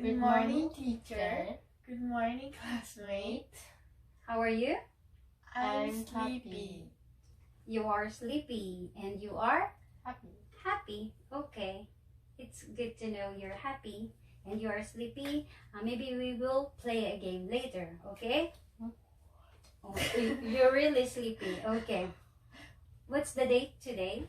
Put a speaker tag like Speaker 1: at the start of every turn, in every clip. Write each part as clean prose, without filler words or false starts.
Speaker 1: Good morning, teacher. Good morning, classmates.
Speaker 2: How are you?
Speaker 1: I'm sleepy.
Speaker 2: You are sleepy and you are
Speaker 1: Happy.
Speaker 2: happy. Okay. It's good to know you're happy and you are sleepy. Maybe we will play a game later, okay? Oh, you're really sleepy. Okay. What's the date today?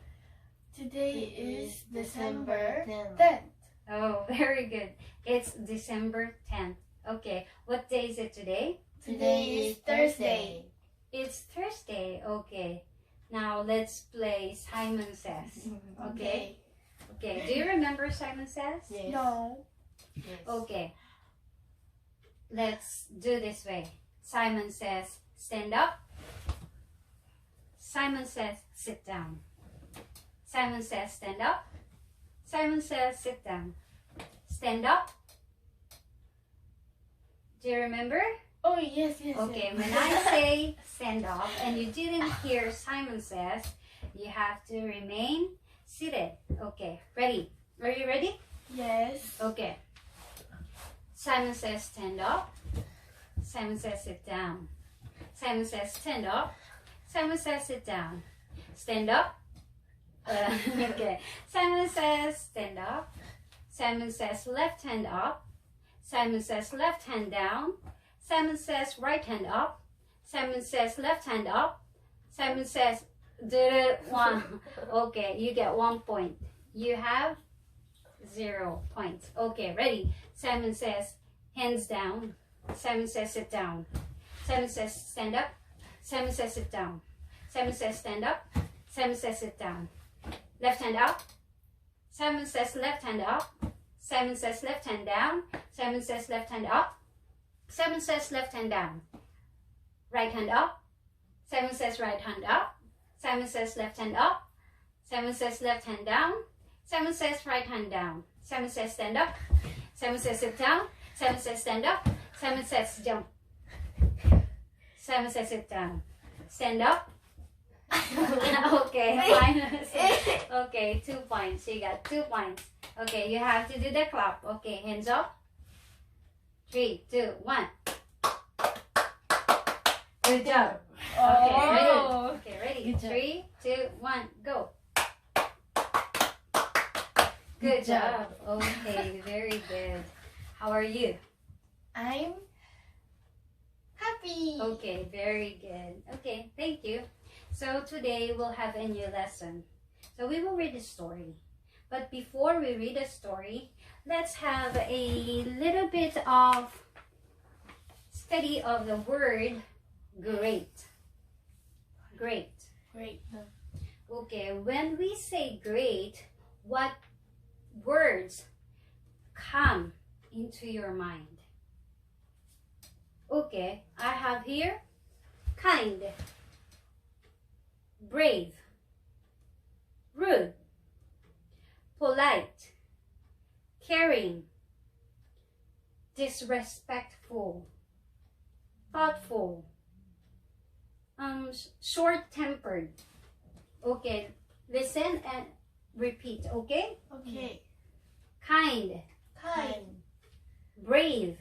Speaker 1: Today is December 10th.
Speaker 2: Oh, very good. It's December 10th. Okay. What day is it today?
Speaker 1: Today is Thursday.
Speaker 2: It's Thursday. Okay. Now let's play Simon Says. Okay. Okay. Do you remember Simon Says?
Speaker 1: Yes. No. Yes.
Speaker 2: Okay. Let's do this way. Simon says, stand up. Simon says, sit down. Simon says, stand up. Simon says, sit down. Stand up. Do you remember?
Speaker 1: Oh, yes.
Speaker 2: Okay, when I say stand up and you didn't hear Simon Says, you have to remain seated. Okay, ready? Are you ready?
Speaker 1: Yes.
Speaker 2: Okay. Simon says stand up. Simon says sit down. Simon says stand up. Simon says sit down. Stand up. Okay. Simon says stand up. Simon says left hand up. Simon says left hand down. Simon says right hand up. Simon says left hand up. Simon says did it one. Okay, you get 1 point. You have 0 points. Okay, ready? Simon says hands down. Simon says sit down. Simon says stand up. Simon says sit down. Simon says stand up. Simon says sit down. Left hand up. Simon says left hand up. Simon says left hand down. Simon says left hand up. Simon says left hand down. Right hand up. Simon says right hand up. Simon says left hand up. Simon says left hand down. Simon says right hand down. Simon says stand up. Simon says sit down. Simon says stand up. Simon says jump. Simon says sit down. Stand up. Okay, minus. Okay, 2 points. You got 2 points. Okay, you have to do the clap. Okay, hands up. 3, 2, 1. Good job. Okay, ready? Okay, ready?
Speaker 1: Good job.
Speaker 2: 3, 2, 1, go. Good job. Okay, very good. How are you?
Speaker 1: I'm happy.
Speaker 2: Okay, very good. Okay, thank you. So today we'll have a new lesson. So we will read a story. But before we read a story, let's have a little bit of study of the word great. Great.
Speaker 1: Great.
Speaker 2: Okay, when we say great, what words come into your mind? Okay, I have here kind, brave, rude, polite, caring, disrespectful, thoughtful, short-tempered. Okay, listen and repeat, okay?
Speaker 1: Okay.
Speaker 2: Kind,
Speaker 1: Kind.
Speaker 2: brave,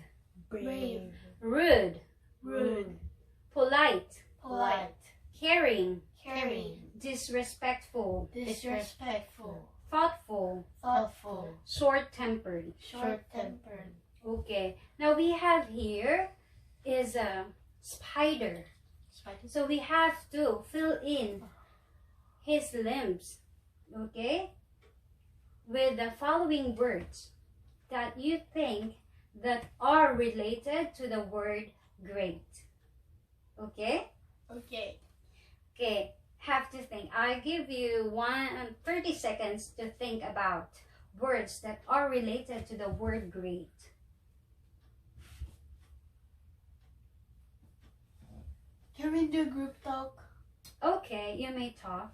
Speaker 1: Brave.
Speaker 2: rude,
Speaker 1: Rude.
Speaker 2: polite,
Speaker 1: Polite.
Speaker 2: caring,
Speaker 1: Caring.
Speaker 2: disrespectful,
Speaker 1: Disrespectful.
Speaker 2: thoughtful,
Speaker 1: Thoughtful.
Speaker 2: short-tempered.
Speaker 1: Short-tempered.
Speaker 2: Okay, now we have here is a spider. So we have to fill in his limbs, okay, with the following words that you think that are related to the word great. Okay?
Speaker 1: Okay.
Speaker 2: Okay, have to think. I give you 30 seconds to think about words that are related to the word great.
Speaker 1: Can we do group talk?
Speaker 2: Okay, you may talk.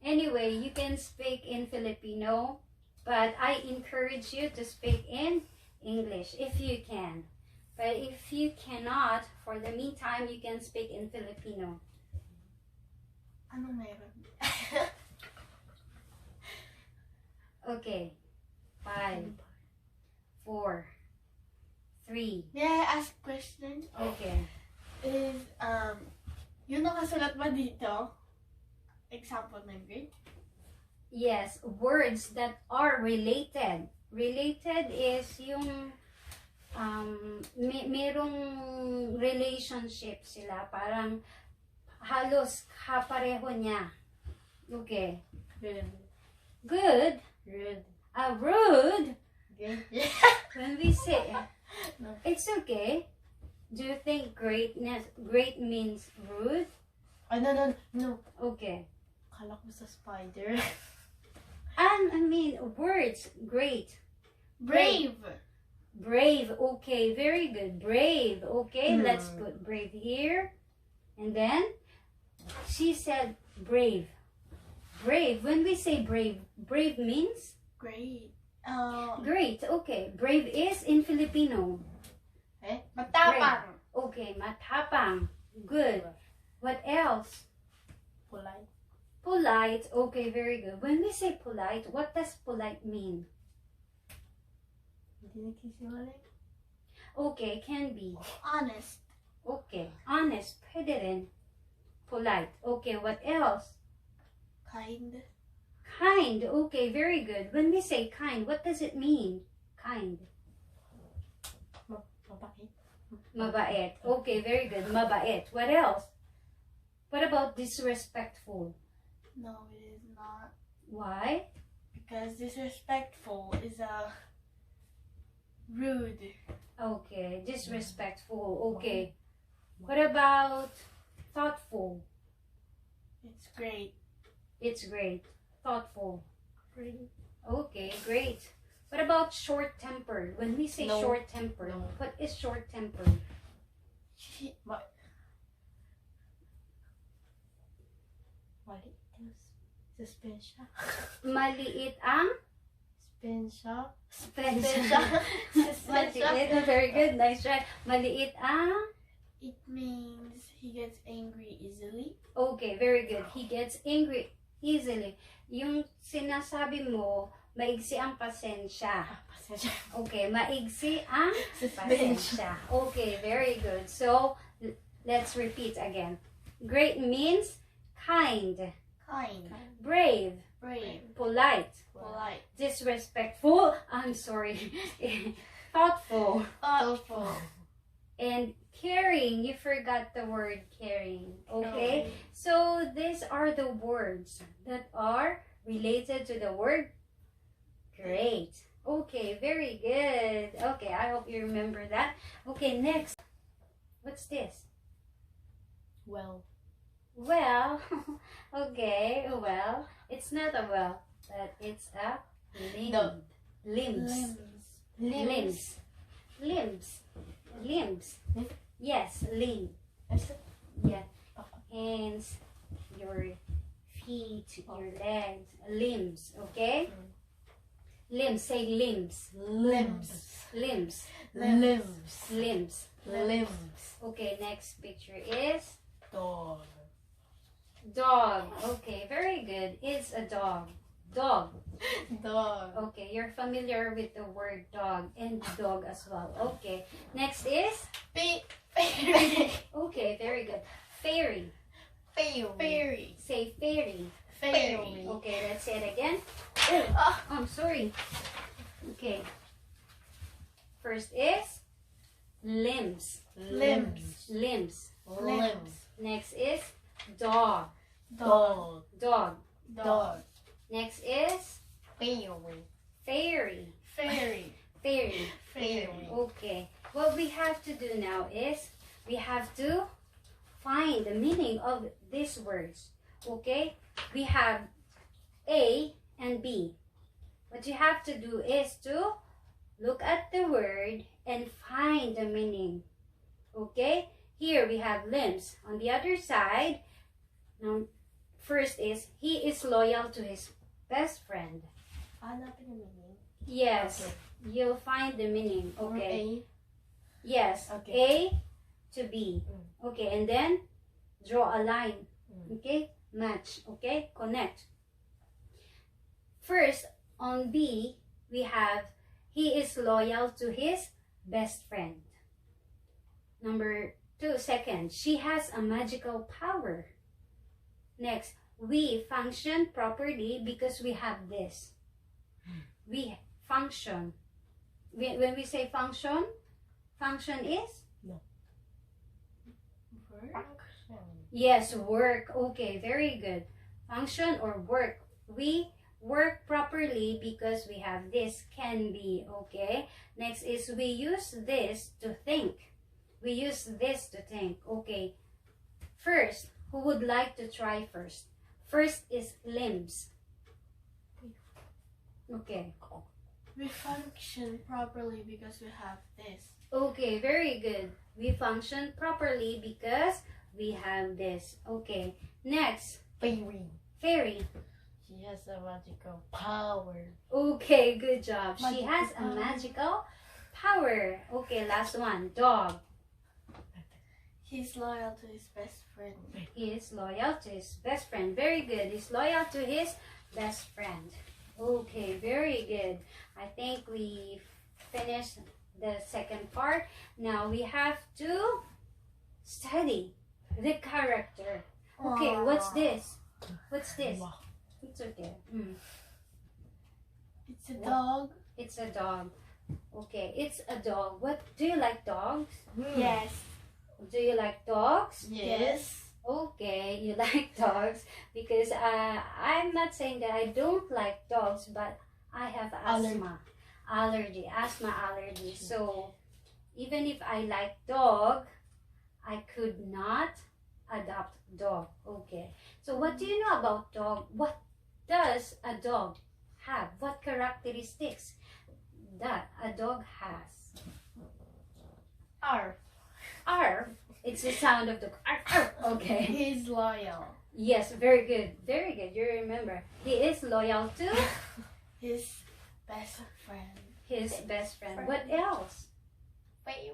Speaker 2: Anyway, you can speak in Filipino, but I encourage you to speak in English if you can. But if you cannot, for the meantime, you can speak in Filipino.
Speaker 1: Ano meron?
Speaker 2: Okay. 5, 4, 3.
Speaker 1: May I ask question?
Speaker 2: Okay.
Speaker 1: Is, yung nakasulat ba dito? Example ng grade?
Speaker 2: Yes, words that are related. Related is yung merong relationship sila. Parang halos kapareho niya. Okay.
Speaker 1: Good.
Speaker 2: Good.
Speaker 1: Good.
Speaker 2: Rude.
Speaker 1: Good.
Speaker 2: When we say,
Speaker 1: No.
Speaker 2: it's okay. Do you think great means rude?
Speaker 1: Oh, no.
Speaker 2: Okay.
Speaker 1: Kala ko sa spider.
Speaker 2: And I mean, words, great.
Speaker 1: Brave.
Speaker 2: Brave, okay, very good. Brave, okay,
Speaker 1: Hmm.
Speaker 2: let's put brave here. And then, she said brave. Brave, when we say brave, brave means
Speaker 1: Great.
Speaker 2: great, okay. Brave is in Filipino.
Speaker 1: Matapang.
Speaker 2: Okay, matapang, good. What else?
Speaker 1: Polite.
Speaker 2: Polite, okay, very good. When we say polite, what does polite mean?
Speaker 1: Hindi nagsisinungaling.
Speaker 2: Okay, can be.
Speaker 1: Honest.
Speaker 2: Okay, honest, pwede rin. Polite, okay, what else?
Speaker 1: Kind.
Speaker 2: Kind, okay, very good. When we say kind, what does it mean? Kind.
Speaker 1: Mabait.
Speaker 2: Mabait, okay, very good. Mabait. What else? What about disrespectful?
Speaker 1: No, it is not.
Speaker 2: Why?
Speaker 1: Because disrespectful is rude.
Speaker 2: Okay, disrespectful, okay. What about thoughtful?
Speaker 1: It's great.
Speaker 2: It's great. Thoughtful.
Speaker 1: Great.
Speaker 2: Okay, great. What about short-tempered? When we say
Speaker 1: No.
Speaker 2: short-tempered,
Speaker 1: No.
Speaker 2: what is short-tempered?
Speaker 1: Mali. Suspensya.
Speaker 2: Maliit ang
Speaker 1: Suspensya.
Speaker 2: Suspension. Maliit. Oh, very good. Nice try. Maliit ang...
Speaker 1: It means he gets angry easily.
Speaker 2: Okay, very good. He gets angry easily. Yung sinasabi mo, maigsi ang pasensya.
Speaker 1: Pasensya.
Speaker 2: Okay, maigsi ang
Speaker 1: Suspensya.
Speaker 2: pasensya. Okay, very good. So, let's repeat again. Great means kind,
Speaker 1: Kind.
Speaker 2: brave,
Speaker 1: Brave.
Speaker 2: polite,
Speaker 1: Polite.
Speaker 2: disrespectful, I'm sorry, thoughtful,
Speaker 1: Thoughtful.
Speaker 2: and caring. You forgot the word caring. Okay? So these are the words that are related to the word great. Okay, very good. Okay, I hope you remember that. Okay, next. What's this?
Speaker 1: Well.
Speaker 2: Well, okay, well, it's not a well, but it's a limb.
Speaker 1: No.
Speaker 2: Limbs.
Speaker 1: Limbs.
Speaker 2: Limbs. Limbs.
Speaker 1: Limb?
Speaker 2: Yes, limb. Yeah. Hands, your feet, your legs, limbs, okay? Limbs, say limbs.
Speaker 1: Limbs.
Speaker 2: Limbs.
Speaker 1: Limbs.
Speaker 2: Limbs.
Speaker 1: Limbs.
Speaker 2: Okay, next picture is
Speaker 1: Dog.
Speaker 2: dog. Okay, very good. It's a dog. Dog.
Speaker 1: Dog.
Speaker 2: Okay, you're familiar with the word dog and dog as well. Okay, next is
Speaker 1: Fairy.
Speaker 2: okay, very good. Fairy.
Speaker 1: Fairy.
Speaker 2: Say fairy.
Speaker 1: Fairy.
Speaker 2: Okay, let's say it again.
Speaker 1: Ah.
Speaker 2: Oh, I'm sorry. Okay. First is limbs.
Speaker 1: Limbs.
Speaker 2: Limbs.
Speaker 1: Limbs.
Speaker 2: Next is dog.
Speaker 1: Dog.
Speaker 2: Dog.
Speaker 1: Dog.
Speaker 2: Next is
Speaker 1: Fairy.
Speaker 2: fairy.
Speaker 1: Fairy.
Speaker 2: Fairy.
Speaker 1: Fairy.
Speaker 2: Okay. What we have to do now is we have to find the meaning of these words. Okay? We have A and B. What you have to do is to look at the word and find the meaning. Okay? Here we have limbs. On the other side, now, first is he is loyal to his best friend.
Speaker 1: Hanapin yung meaning.
Speaker 2: Yes,
Speaker 1: Okay.
Speaker 2: you'll find the meaning. Okay.
Speaker 1: A.
Speaker 2: Yes.
Speaker 1: Okay.
Speaker 2: A to B. Okay, and then draw a line.
Speaker 1: Mm.
Speaker 2: Okay, match. Okay, connect. First, On B, we have he is loyal to his best friend. Number 2, second, she has a magical power. Next, we function properly because we have this. We function. When we say function, function is?
Speaker 1: Work.
Speaker 2: Yes, work. Okay, very good. Function or work. We work properly because we have this, can be. Okay. Next is we use this to think. We use this to think. Okay. First, who would like to try first? First is limbs. Okay.
Speaker 1: We function properly because we have this.
Speaker 2: Okay, very good. We function properly because we have this. Okay. Next,
Speaker 3: Fairy.
Speaker 2: fairy.
Speaker 3: She has a magical power.
Speaker 2: Okay, good job. She
Speaker 1: Magical
Speaker 2: has a
Speaker 1: power.
Speaker 2: magical power. Okay, last one. Dog.
Speaker 1: He's loyal to his best friend.
Speaker 2: He is loyal to his best friend. Very good. He's loyal to his best friend. Okay, very good. I think we finished the second part. Now we have to study the character. Okay, what's this? What's this?
Speaker 3: Wow.
Speaker 2: It's okay.
Speaker 1: It's a dog.
Speaker 2: It's a dog. Okay, it's a dog. What do you like dogs?
Speaker 1: Yes.
Speaker 2: Do you like dogs?
Speaker 1: Yes.
Speaker 2: Okay, you like dogs because I'm not saying that I don't like dogs, but I have asthma allergy. So even if I like dog, I could not adopt dog. Okay. So what do you know about dog? What does a dog have? What characteristics that a dog has?
Speaker 1: Arf.
Speaker 2: Arf. It's the sound of the arf, arf. Okay.
Speaker 1: He's loyal.
Speaker 2: Yes, very good. Very good. You remember. He is loyal to
Speaker 1: His best friend.
Speaker 2: his best friend. What else?
Speaker 1: Fairy.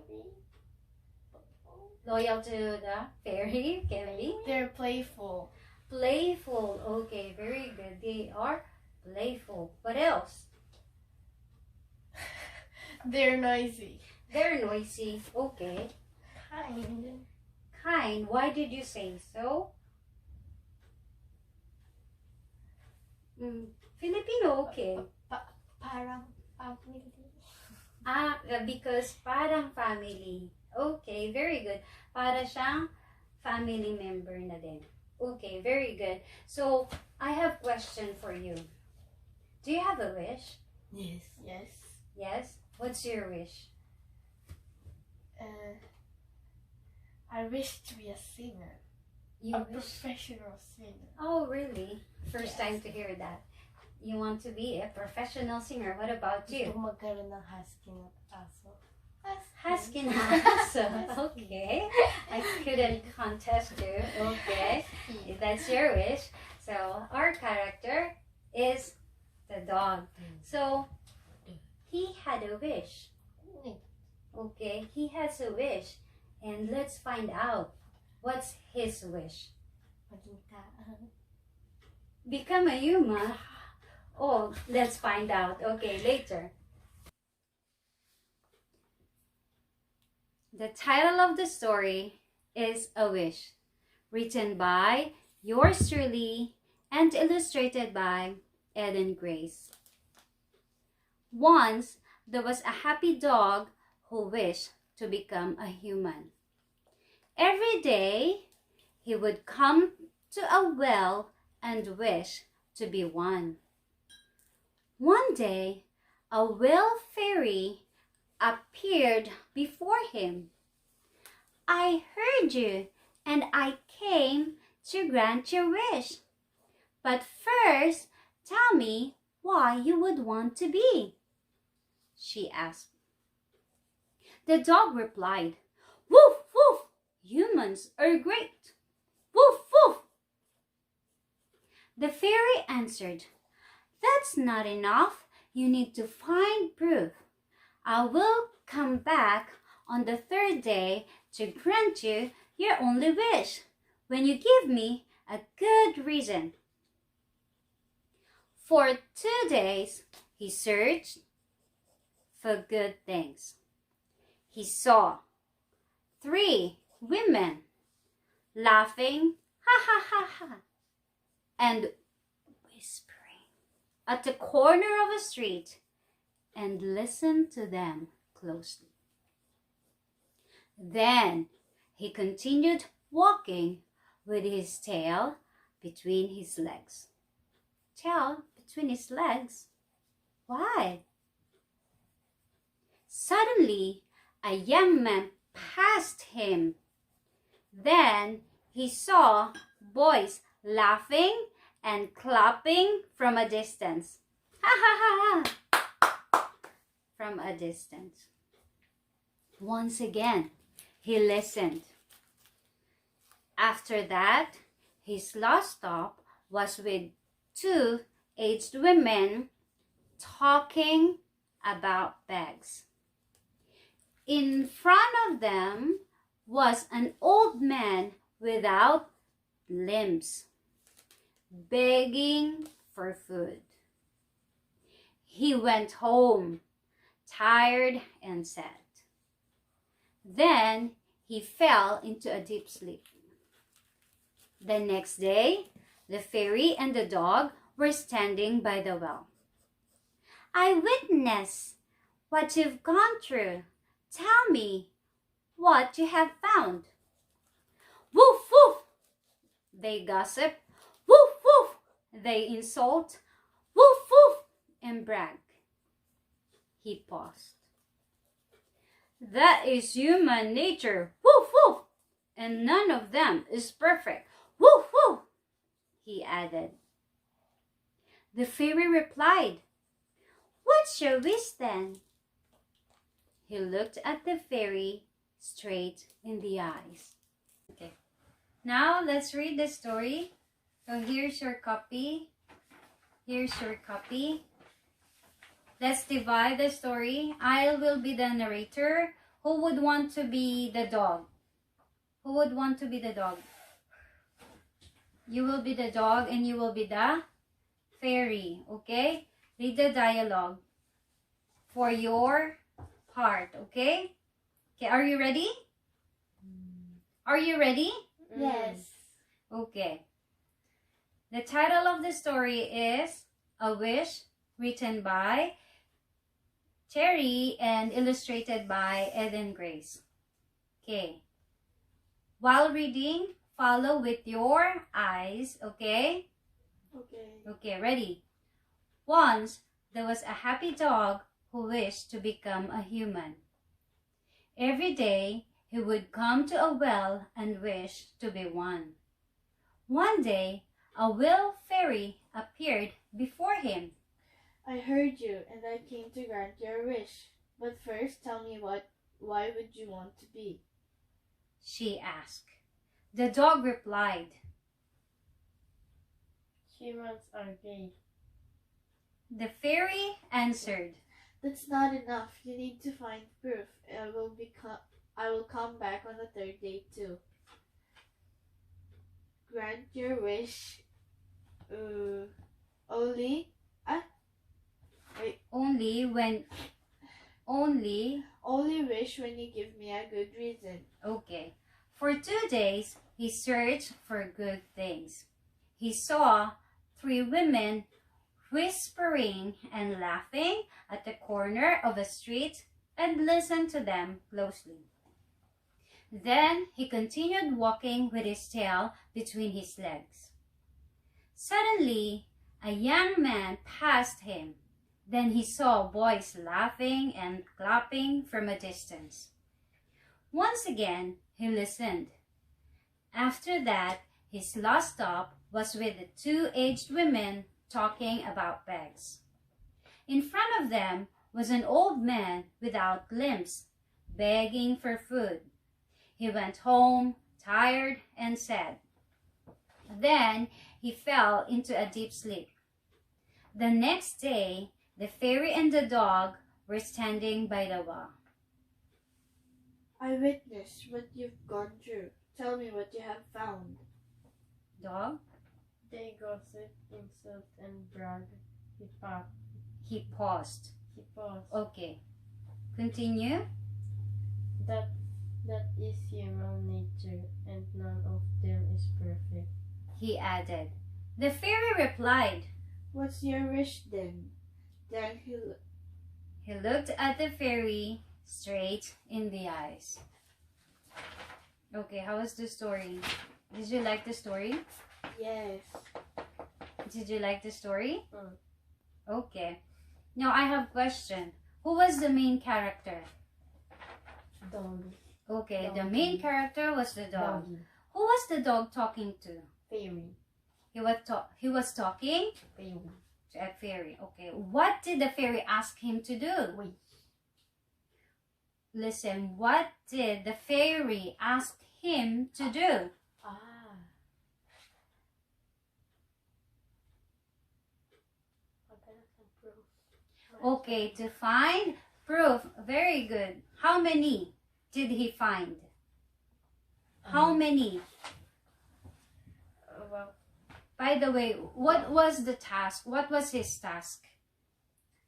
Speaker 2: Loyal to the fairy, can be.
Speaker 1: They're playful.
Speaker 2: Playful. Okay, very good. They are playful. What else?
Speaker 1: They're noisy.
Speaker 2: They're noisy. Okay.
Speaker 1: Kind.
Speaker 2: Kind. Why did you say so? Filipino, okay.
Speaker 3: Parang family.
Speaker 2: Because parang family. Okay, very good. Para siyang family member na din. Okay, very good. So, I have question for you. Do you have a wish?
Speaker 3: Yes.
Speaker 1: Yes.
Speaker 2: Yes? What's your wish?
Speaker 1: I wish to be a singer.
Speaker 2: You
Speaker 1: A
Speaker 2: wish?
Speaker 1: professional singer.
Speaker 2: Oh, really? First
Speaker 1: Yes.
Speaker 2: time to hear that. You want to be a professional singer. What about
Speaker 3: Gusto
Speaker 2: you?
Speaker 3: ko magkaroon ng husky na aso.
Speaker 2: Husky Husky. Okay. I couldn't contest you. Okay. If that's your wish. So, our character is the dog. So, he had a wish. Okay, he has a wish. And let's find out what's his wish.
Speaker 3: Maging
Speaker 2: Become a human. Oh, let's find out. Okay, later. The title of the story is A Wish, written by yours truly and illustrated by Eden Grace. Once, there was a happy dog who wished to become a human. Every day, he would come to a well and wish to be one. One day, a well fairy appeared before him. I heard you, and I came to grant your wish. But first, tell me why you would want to be, she asked. The dog replied, "Woof, woof, humans are great. Woof, woof." The fairy answered, "That's not enough. You need to find proof. I will come back on the third day to grant you your only wish when you give me a good reason." For 2 days, he searched for good things. He saw 3 women laughing, ha ha ha ha, and whispering at the corner of a street, and listened to them closely. Then he continued walking with his tail between his legs. Tail between his legs? Why? Suddenly, a young man passed him. Then he saw boys laughing and clapping from a distance. Ha ha ha ha! From a distance. Once again, he listened. After that, his last stop was with 2 aged women talking about bags. In front of them was an old man without limbs, begging for food. He went home, tired and sad. Then he fell into a deep sleep. The next day, the fairy and the dog were standing by the well. I witness what you've gone through. Tell me what you have found. Woof, woof, they gossip. Woof, woof, they insult. Woof, woof, and brag. He paused. That is human nature. Woof, woof, and none of them is perfect. Woof, woof, he added. The fairy replied, What's your wish then? He looked at the fairy straight in the eyes. Okay, now let's read the story. So here's your copy. Here's your copy. Let's divide the story. I will be the narrator. Who would want to be the dog? Who would want to be the dog? You will be the dog and you will be the fairy, okay? Read the dialogue for your part, okay? Okay, are you ready? Are you ready?
Speaker 3: Yes.
Speaker 2: Okay. The title of the story is A Wish, written by Terry and illustrated by Eden Grace. Okay. While reading, follow with your eyes, okay?
Speaker 3: Okay.
Speaker 2: Okay, ready? Once, there was a happy dog who wished to become a human. Every day, he would come to a well and wish to be one. One day, a well fairy appeared before him.
Speaker 1: I heard you, and I came to grant your wish. But first, tell me why would you want to be?
Speaker 2: She asked. The dog replied,
Speaker 3: Humans are gay.
Speaker 2: The fairy answered,
Speaker 1: That's not enough. You need to find proof. I will come back on the 3rd day too. Grant your wish. Only wish when you give me a good reason.
Speaker 2: Okay. For 2 days, he searched for good things. He saw 3 women whispering and laughing at the corner of a street and listened to them closely. Then he continued walking with his tail between his legs. Suddenly, a young man passed him. Then he saw boys laughing and clapping from a distance. Once again, he listened. After that, his last stop was with the 2 aged women talking about bags. In front of them was an old man without limbs, begging for food. He went home, tired and sad. Then he fell into a deep sleep. The next day, the fairy and the dog were standing by the well.
Speaker 1: I witnessed what you've gone through. Tell me what you have found.
Speaker 2: Dog?
Speaker 3: They gossip, insult, and brag. He paused.
Speaker 2: He paused.
Speaker 3: He paused.
Speaker 2: Okay. Continue.
Speaker 3: That is human nature, and none of them is perfect.
Speaker 2: He added. The fairy replied.
Speaker 1: What's your wish then? Then
Speaker 2: He looked at the fairy straight in the eyes. Okay, how was the story? Did you like the story?
Speaker 1: Yes.
Speaker 2: Did you like the story?
Speaker 3: Mm.
Speaker 2: Okay. Now I have a question. Who was the main character?
Speaker 3: Dog.
Speaker 2: Okay, the
Speaker 3: Doggy.
Speaker 2: main character was the dog.
Speaker 3: Doggy.
Speaker 2: Who was the dog talking to?
Speaker 3: Fairy.
Speaker 2: He was talking
Speaker 3: Fairy.
Speaker 2: to a fairy. Okay. What did the fairy ask him to do?
Speaker 3: Wait.
Speaker 2: Listen, what did the fairy ask him to do?
Speaker 3: Ah.
Speaker 2: Okay, to find proof. Very good. How many did he find? How many?
Speaker 3: Well,
Speaker 2: By the way, what was the task? What was his task?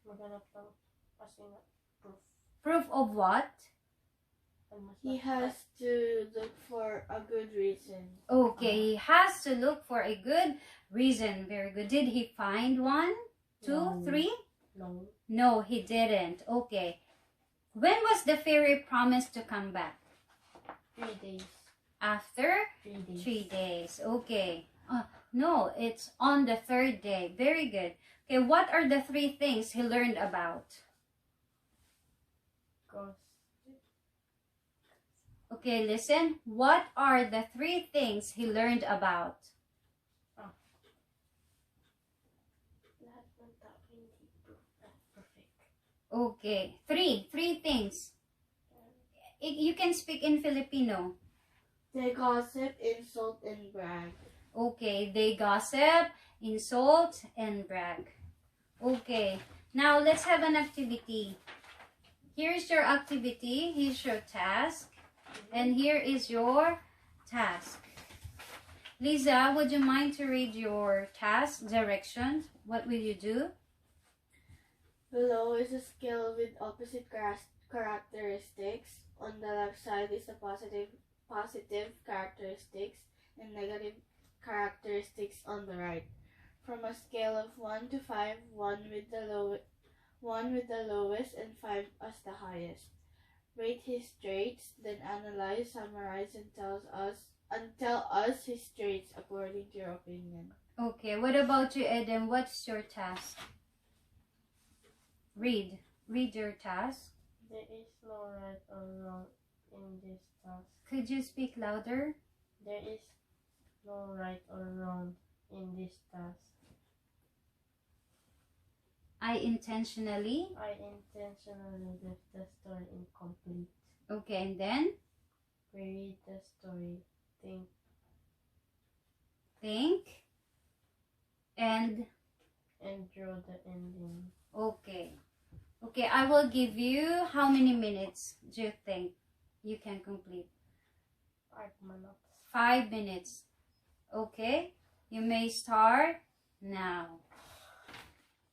Speaker 3: maghanap ng pasingat proof.
Speaker 2: Proof of what?
Speaker 1: He has to look for a good reason.
Speaker 2: Okay, he has to look for a good reason. Very good. Did he find one, two,
Speaker 3: No.
Speaker 2: three?
Speaker 3: No.
Speaker 2: No, he didn't. Okay. When was the fairy promised to come back?
Speaker 3: 3 days.
Speaker 2: After
Speaker 3: 3 days.
Speaker 2: 3 days. Okay. No, it's on the third day. Very good. Okay, what are the 3 things he learned about?
Speaker 3: Cause
Speaker 2: Okay, listen. What are the 3 things he learned about?
Speaker 3: lahat ng tao hindi perfect.
Speaker 2: Okay, 3 things. You can speak in Filipino.
Speaker 1: They gossip, insult, and brag.
Speaker 2: Okay, they gossip, insult, and brag. Okay, now let's have an activity. Here's your activity, here's your task, and here is your task. Lisa, would you mind to read your task directions? What will you do?
Speaker 1: Below is a scale with opposite characteristics. On the left side is the positive characteristics and negative characteristics on the right. From a scale of 1 to 5, 1 with the lowest and 5 as the highest. Rate his traits, then analyze, summarize, and tell us his traits according to your opinion.
Speaker 2: Okay, what about you, Eden? What's your task? Read your task.
Speaker 3: There is no right or wrong in this task.
Speaker 2: Could you speak louder?
Speaker 3: There is no right or wrong in this task.
Speaker 2: I intentionally.
Speaker 3: left the story incomplete.
Speaker 2: Okay, and then
Speaker 3: Reread the story.
Speaker 2: think and
Speaker 3: Draw the ending.
Speaker 2: okay. Okay, I will give you how many minutes do you think you can complete?
Speaker 3: 5 minutes.
Speaker 2: 5 minutes. Okay, you may start now.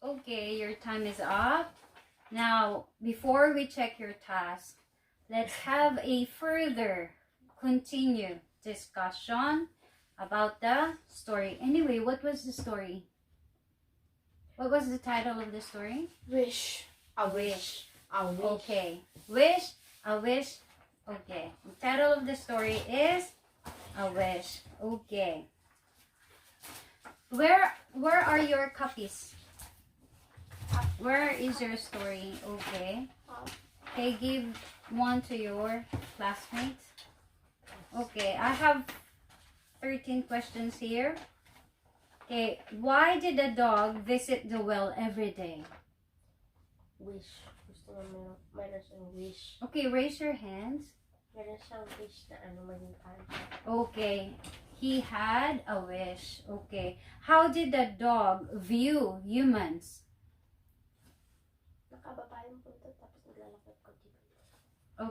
Speaker 2: Okay, your time is up. Now, before we check your task, let's have a further continue discussion about the story. Anyway, what was the story? What was the title of the story?
Speaker 1: Wish.
Speaker 3: A wish. A wish.
Speaker 2: Okay. Wish, a wish. Okay. The title of the story is A Wish. Okay. Where are your copies? Where is your story? Okay. Okay, give one to your classmates. Okay, I have 13 questions here. Okay, why did the dog visit the well every day?
Speaker 3: Wish. Gusto nga mayroon siyang wish.
Speaker 2: Okay, raise your hands.
Speaker 3: Mayroon siyang wish na maging parang.
Speaker 2: Okay, he had a wish. Okay, how did the dog view humans?
Speaker 3: Nakababa yung punto tapos naglalakad ko dito.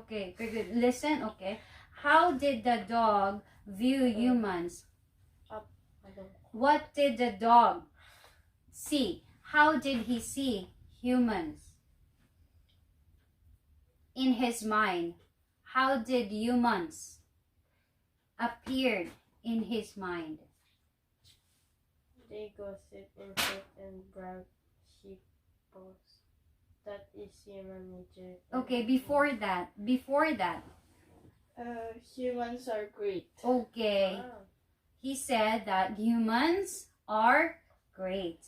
Speaker 2: Okay, very good. Listen, okay. How did the dog view humans?
Speaker 3: Up. Ano?
Speaker 2: What did the dog see? how did he see humans? In his mind, how did humans appeared in his mind?
Speaker 3: They gossip, insult, and brag, sheep boast. That is human nature.
Speaker 2: Okay, before that.
Speaker 1: Humans are great.
Speaker 2: Okay,
Speaker 3: Ah,
Speaker 2: he said that humans are great.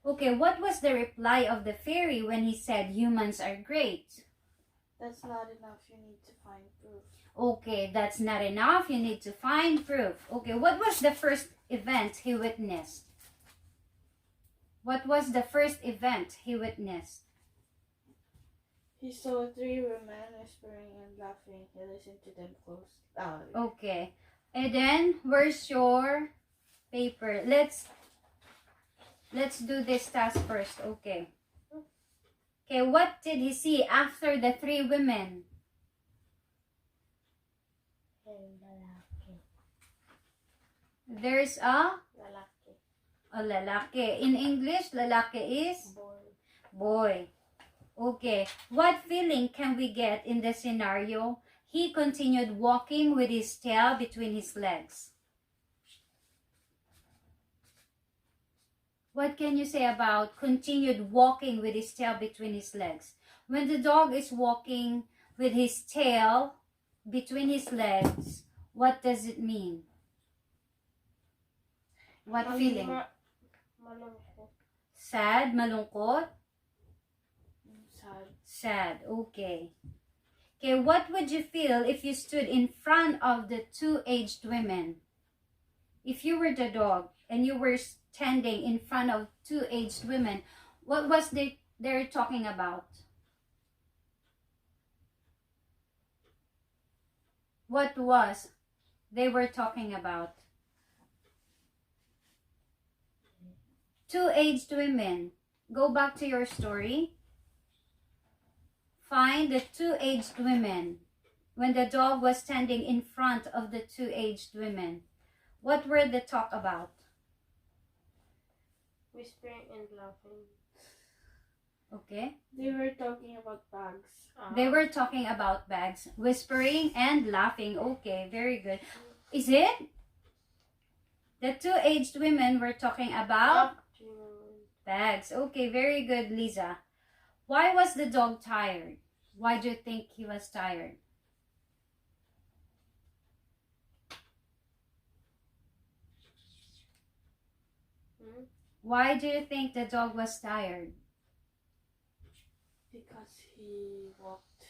Speaker 2: Okay, what was the reply of the fairy when he said humans are great?
Speaker 1: That's not enough. You need to find proof.
Speaker 2: Okay, that's not enough. You need to find proof. Okay, what was the first event he witnessed? What was the first event he witnessed?
Speaker 1: He saw 3 women whispering and laughing. He listened to them close.
Speaker 2: Okay, and then where's your paper? Let's do this task first. Okay. Okay, what did he see after the 3 women?
Speaker 3: and lalaki.
Speaker 2: There's
Speaker 3: Lalaki.
Speaker 2: a lalaki. In English, lalaki is
Speaker 3: Boy.
Speaker 2: boy. Okay, what feeling can we get in the scenario? He continued walking with his tail between his legs. What can you say about continued walking with his tail between his legs? When the dog is walking with his tail between his legs, what does it mean? What feeling?
Speaker 3: Malungkot.
Speaker 2: Sad, malungkot?
Speaker 1: Sad.
Speaker 2: Sad, okay. Okay, what would you feel if you stood in front of the 2 aged women? If you were the dog and you were standing in front of 2 aged women, what was they're talking about? What was they were talking about? 2 aged women. Go back to your story. Find the 2 aged women. When the dog was standing in front of the 2 aged women, what were they talk about?
Speaker 3: Whispering and laughing.
Speaker 2: Okay.
Speaker 1: They were talking about bags.
Speaker 2: They were talking about bags, whispering and laughing. Okay, very good. Is it? The 2 aged women were talking about bags. Okay, very good, Lisa. Why was the dog tired? Why do you think he was tired? Why do you think the dog was tired?
Speaker 1: Because he walked.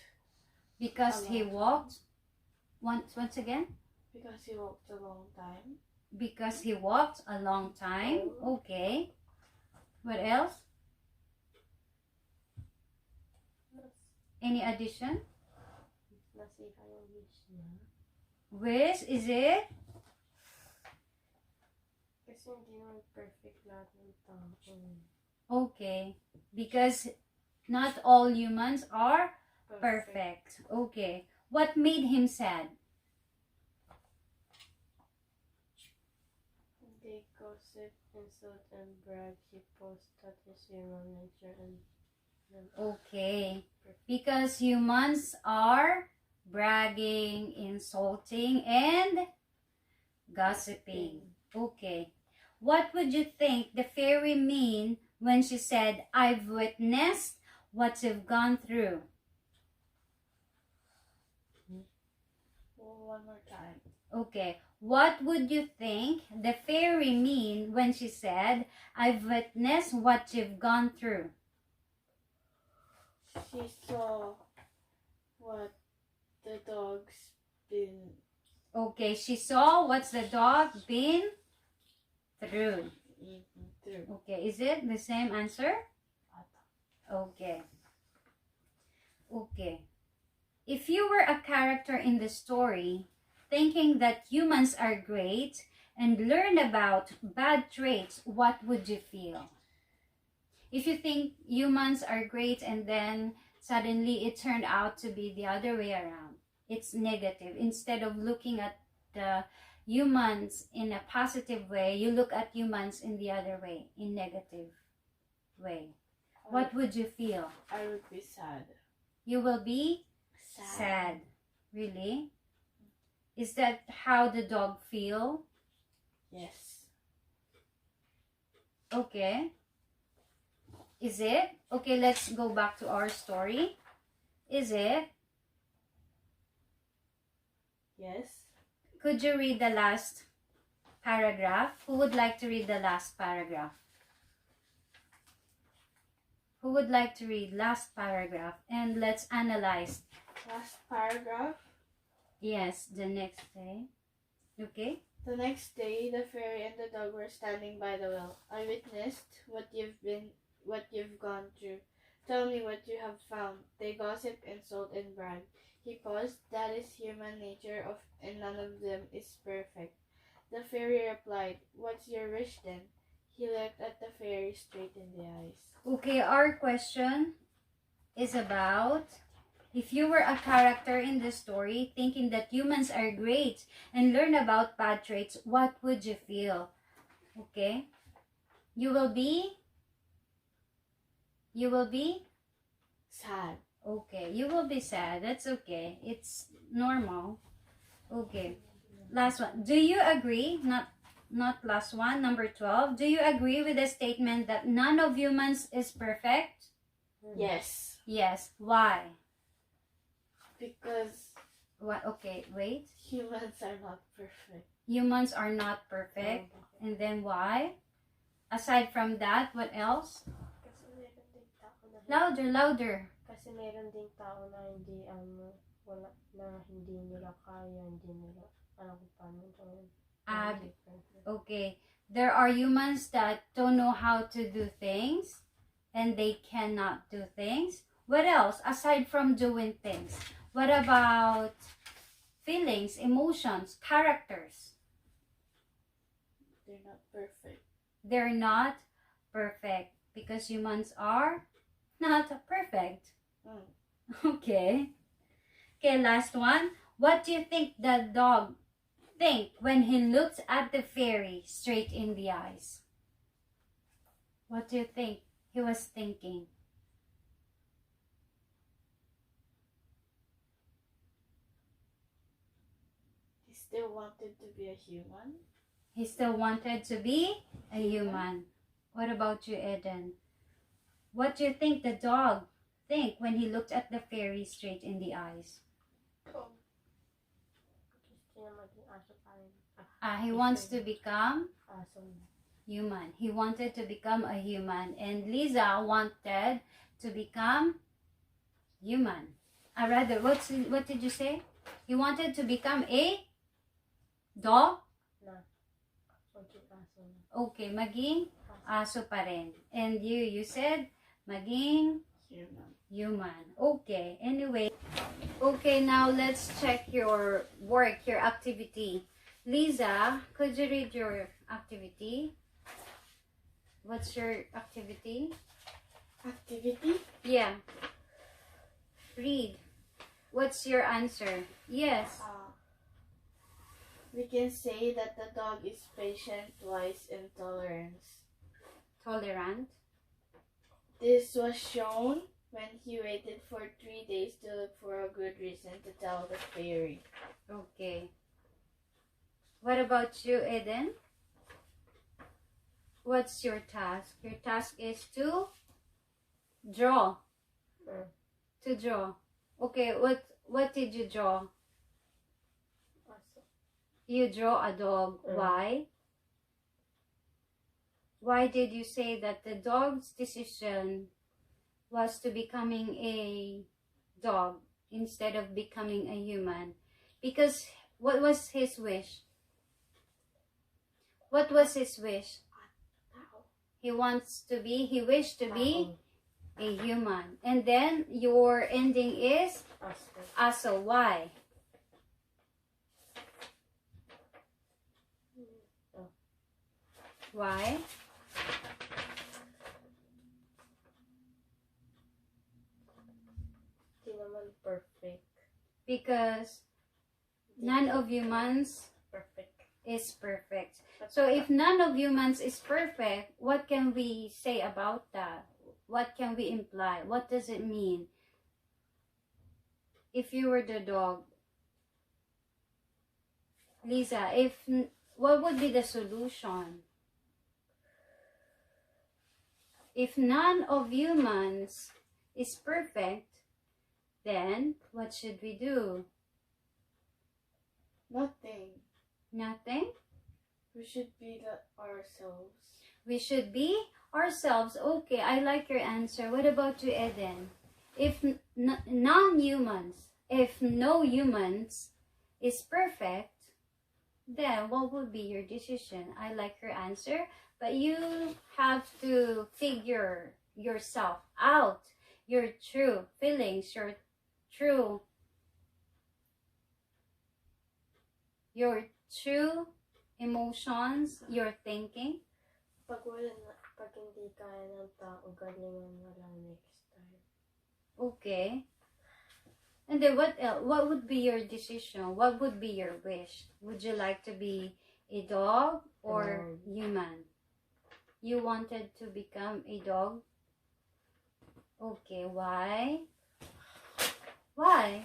Speaker 2: Because he walked. Once again?
Speaker 1: Because he walked a long time.
Speaker 2: Because he walked a long time. Okay. What else? Any addition?
Speaker 3: Nasiha yung wish niya.
Speaker 2: Wish, is it?
Speaker 3: Kasi hindi naman perfect lahat ng tao.
Speaker 2: Okay. Because not all humans are perfect. Okay. What made him sad?
Speaker 3: They gossip, insult, and brag. He posts that is human nature and
Speaker 2: Okay. Because humans are bragging, insulting, and gossiping. Okay. What would you think the fairy mean when she said, I've witnessed what you've gone through?
Speaker 1: One more time.
Speaker 2: Okay. What would you think the fairy mean when she said, I've witnessed what you've gone through?
Speaker 1: She saw what the dog's been
Speaker 2: Okay, she saw what's the dog been through.
Speaker 1: eaten through.
Speaker 2: Okay, is it the same answer? Okay. Okay. If you were a character in the story, thinking that humans are great and learn about bad traits, what would you feel? If you think humans are great and then suddenly it turned out to be the other way around, it's negative. Instead of looking at the humans in a positive way, you look at humans in the other way, in negative. way, what would you feel?
Speaker 1: I would be sad.
Speaker 2: You will be sad. Really? Is that how the dog feel?
Speaker 1: Yes.
Speaker 2: Okay. Is it? Okay, let's go back to our story. Is it?
Speaker 1: Yes.
Speaker 2: Could you read the last paragraph? Who would like to read the last paragraph? Who would like to read last paragraph? And let's analyze.
Speaker 1: Last paragraph.
Speaker 2: Yes, the next day. Okay.
Speaker 1: The next day, the fairy and the dog were standing by the well. I witnessed what you've gone through. Tell me what you have found. They gossip, insult, and brag. He paused. That is human nature, and none of them is perfect. The fairy replied, "What's your wish then?" He looked at the fairy straight in the eyes.
Speaker 2: Okay, our question is about if you were a character in the story thinking that humans are great and learn about bad traits, what would you feel? Okay? You will be
Speaker 1: Sad.
Speaker 2: okay. You will be sad. That's okay. It's normal. Okay. Last one. Do you agree? Not last one. Number 12. Do you agree with the statement that none of humans is perfect?
Speaker 1: Yes.
Speaker 2: Yes. Why?
Speaker 1: Because
Speaker 2: What? Okay, wait.
Speaker 1: humans are not perfect.
Speaker 2: Humans are not perfect. And then why? Aside from that, what else?
Speaker 3: Kasi meron ding tao na
Speaker 2: Louder.
Speaker 3: kasi meron ding tao na hindi wala na hindi nila kaya, hindi nila alam kung paano gawin.
Speaker 2: Okay. There are humans that don't know how to do things and they cannot do things. What else aside from doing things? What about feelings, emotions, characters?
Speaker 1: They're not perfect.
Speaker 2: They're not perfect because humans are not perfect. Okay. Okay, last one. What do you think the dog think when he looks at the fairy straight in the eyes? What do you think he was thinking?
Speaker 1: He still wanted to be a human.
Speaker 2: He still wanted to be a human. What about you, Eden? What do you think the dog think when he looked at the fairy straight in the eyes?
Speaker 3: Gusto niya maging aso pa rin.
Speaker 2: He wants to become
Speaker 3: Aso na.
Speaker 2: human. He wanted to become a human. And Lisa wanted to become human. Rather, what did you say? He wanted to become a dog?
Speaker 3: Maging aso na.
Speaker 2: Okay, maging aso pa rin. And you said maging human. Okay, anyway. Okay, now let's check your work, your activity. Lisa, could you read your activity? What's your activity?
Speaker 1: Activity?
Speaker 2: Yeah. Read. What's your answer? Yes.
Speaker 1: We can say that the dog is patient, wise, and
Speaker 2: Tolerant.
Speaker 1: This was shown when he waited for 3 days to look for a good reason to tell the fairy.
Speaker 2: Okay. What about you, Eden? What's your task? Your task is to draw. To draw. Okay, what did you draw?
Speaker 3: Aso.
Speaker 2: You draw a dog. Why? Why did you say that the dog's decision was to becoming a dog instead of becoming a human? Because what was his wish? What was his wish? He wished to be a human. And then your ending is aso. Why? Why?
Speaker 3: Hindi naman perfect.
Speaker 2: Because none of humans
Speaker 3: Perfect.
Speaker 2: is perfect. So if none of humans is perfect, what can we say about that? What can we imply? What does it mean? If you were the dog, Lisa, what would be the solution? If none of humans is perfect, then what should we do?
Speaker 1: Nothing.
Speaker 2: Nothing?
Speaker 1: We should be ourselves.
Speaker 2: We should be ourselves. Okay, I like your answer. What about you, Eden? If non-humans, if no humans is perfect, then what would be your decision? I like your answer, but you have to figure yourself out, your true feelings, your true emotions, your thinking.
Speaker 3: Pag hindi kaya ng tao, galingan wala next time.
Speaker 2: Okay. And then what would be your decision? What would be your wish? Would you like to be a dog or human? You wanted to become a dog? Okay, why? Why?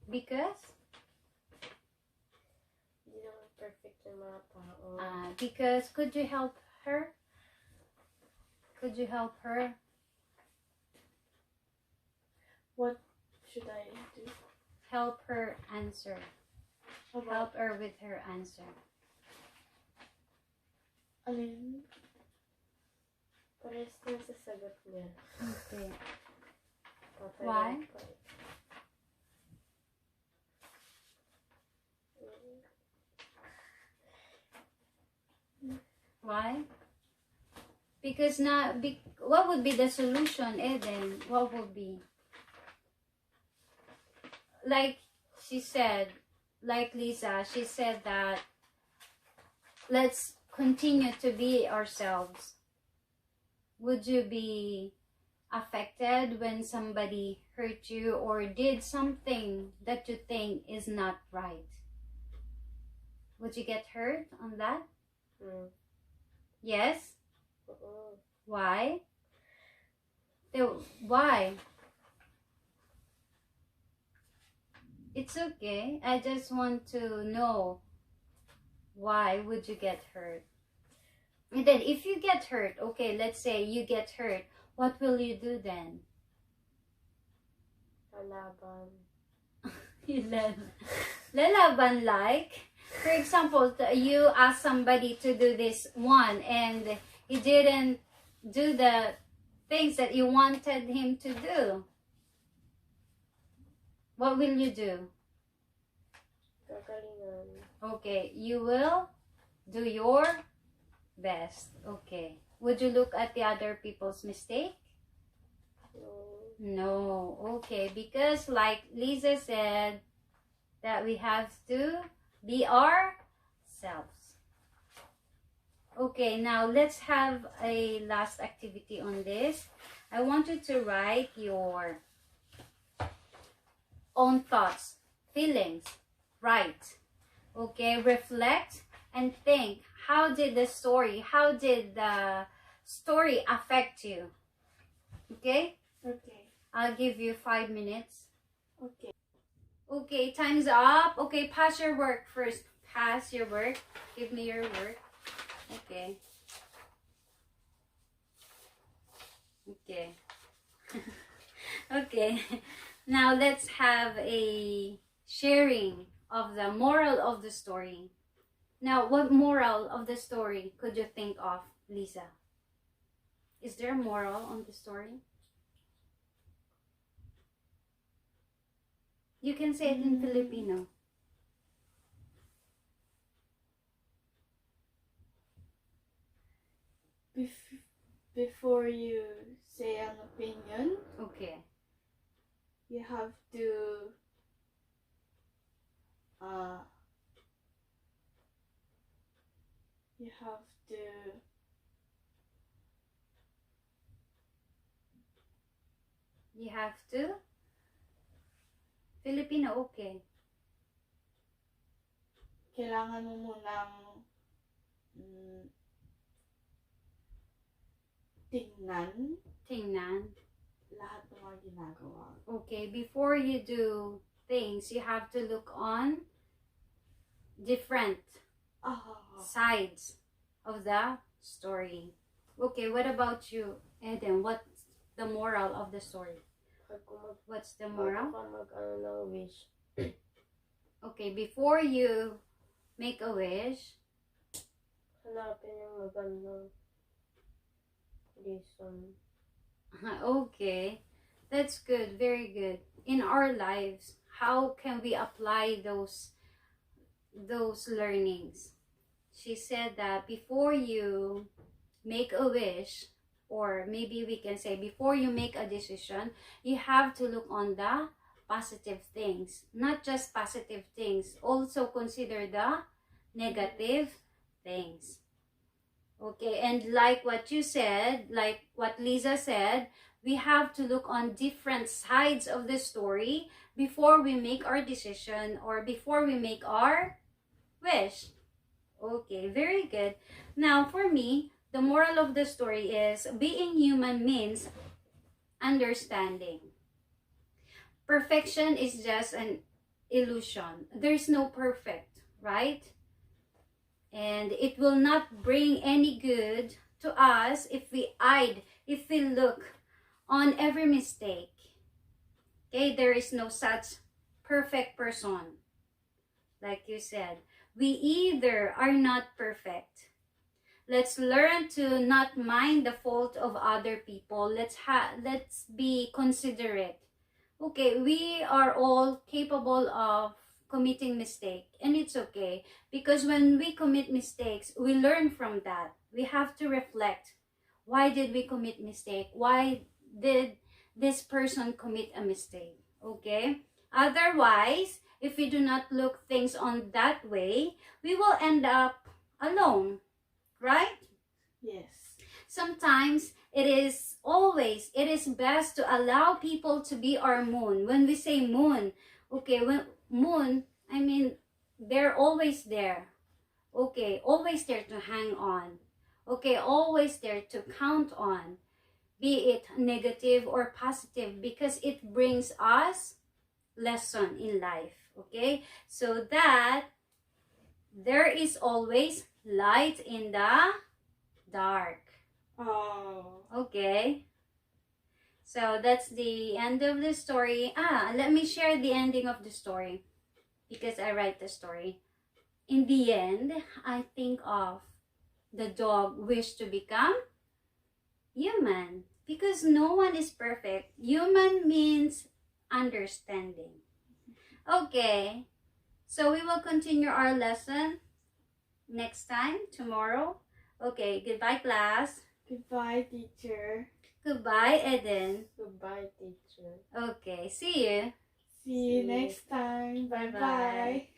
Speaker 2: Because?
Speaker 3: Hindi naman perfect yung mga tao.
Speaker 2: Because could you help her? Could you help her?
Speaker 1: What should I do?
Speaker 2: Help her answer.
Speaker 1: About
Speaker 2: Help her with her answer.
Speaker 1: alin?
Speaker 3: Parehas na sa sagot niya.
Speaker 2: Okay.
Speaker 3: Papayan
Speaker 2: Why?
Speaker 3: ko eh.
Speaker 2: Why? Because what would be the solution, Eden? What would be? Like she said, like Lisa, she said that let's continue to be ourselves. Would you be affected when somebody hurt you or did something that you think is not right? Would you get hurt on that? Yes? Why? Why? It's okay. I just want to know why would you get hurt. And then if you get hurt, okay, let's say you get hurt, what will you do then?
Speaker 3: Lalaban.
Speaker 2: Lalaban like? For example, you ask somebody to do this one and he didn't do the things that you wanted him to do. What will you do?
Speaker 3: Gagalingan.
Speaker 2: Okay, you will do your best. Okay. Would you look at the other people's mistake? No. Okay, because like Lisa said, that we have to be ourselves. Okay, now let's have a last activity on this. I want you to write your own thoughts, feelings, right? Okay, reflect and think. How did the story affect you? Okay?
Speaker 1: Okay.
Speaker 2: I'll give you 5 minutes.
Speaker 1: Okay.
Speaker 2: Okay, time's up. Okay, pass your work first. Pass your work. Give me your work. Okay. Okay. Okay. Now let's have a sharing of the moral of the story. Now, what moral of the story could you think of, Lisa? Is there a moral on the story? You can say it in Filipino.
Speaker 1: Before you say an opinion,
Speaker 2: Okay.
Speaker 1: you have to
Speaker 2: You have to? Filipino, okay.
Speaker 1: kailangan mo munang tingnan lahat ng mga ginagawa.
Speaker 2: Okay, before you do things, you have to look on different sides of the story. Okay, what about you, Eden? What's the moral of the story? What's the moral?
Speaker 3: Ng wish.
Speaker 2: Okay, before you make a wish,
Speaker 3: Hanapin yung magandang reason.
Speaker 2: okay, that's good, very good. In our lives, how can we apply those learnings? She said that before you make a wish, or maybe we can say before you make a decision, you have to look on the positive things. Not just positive things, also consider the negative things. Okay, and like what you said, like what Lisa said, we have to look on different sides of the story before we make our decision or before we make our wish. Okay, very good. Now, for me, the moral of the story is being human means understanding. Perfection is just an illusion. There's no perfect, right? And it will not bring any good to us if we look on every mistake. Okay, there is no such perfect person. Like you said, we either are not perfect. Let's learn to not mind the fault of other people. Let's be considerate. Okay, we are all capable of committing mistake, and it's okay, because when we commit mistakes, we learn from that. We have to reflect, why did we commit mistake? Why did this person commit a mistake? Okay, otherwise, if we do not look things on that way, we will end up alone, right?
Speaker 1: Yes.
Speaker 2: Sometimes it is best to allow people to be our moon. When we say moon, okay, when moon, I mean, they're always there. Okay, always there to hang on. Okay, always there to count on. Be it negative or positive, because it brings us lesson in life. Okay, so that there is always light in the dark.
Speaker 1: Oh.
Speaker 2: Okay. So that's the end of the story. Let me share the ending of the story, because I write the story. In the end, I think of the dog wished to become human, because no one is perfect. Human means understanding. Okay. So we will continue our lesson next time, tomorrow. Okay, goodbye class.
Speaker 1: Goodbye, teacher.
Speaker 2: Goodbye, Eden.
Speaker 3: Goodbye, teacher.
Speaker 2: Okay, see you.
Speaker 1: See you next time. Bye-bye.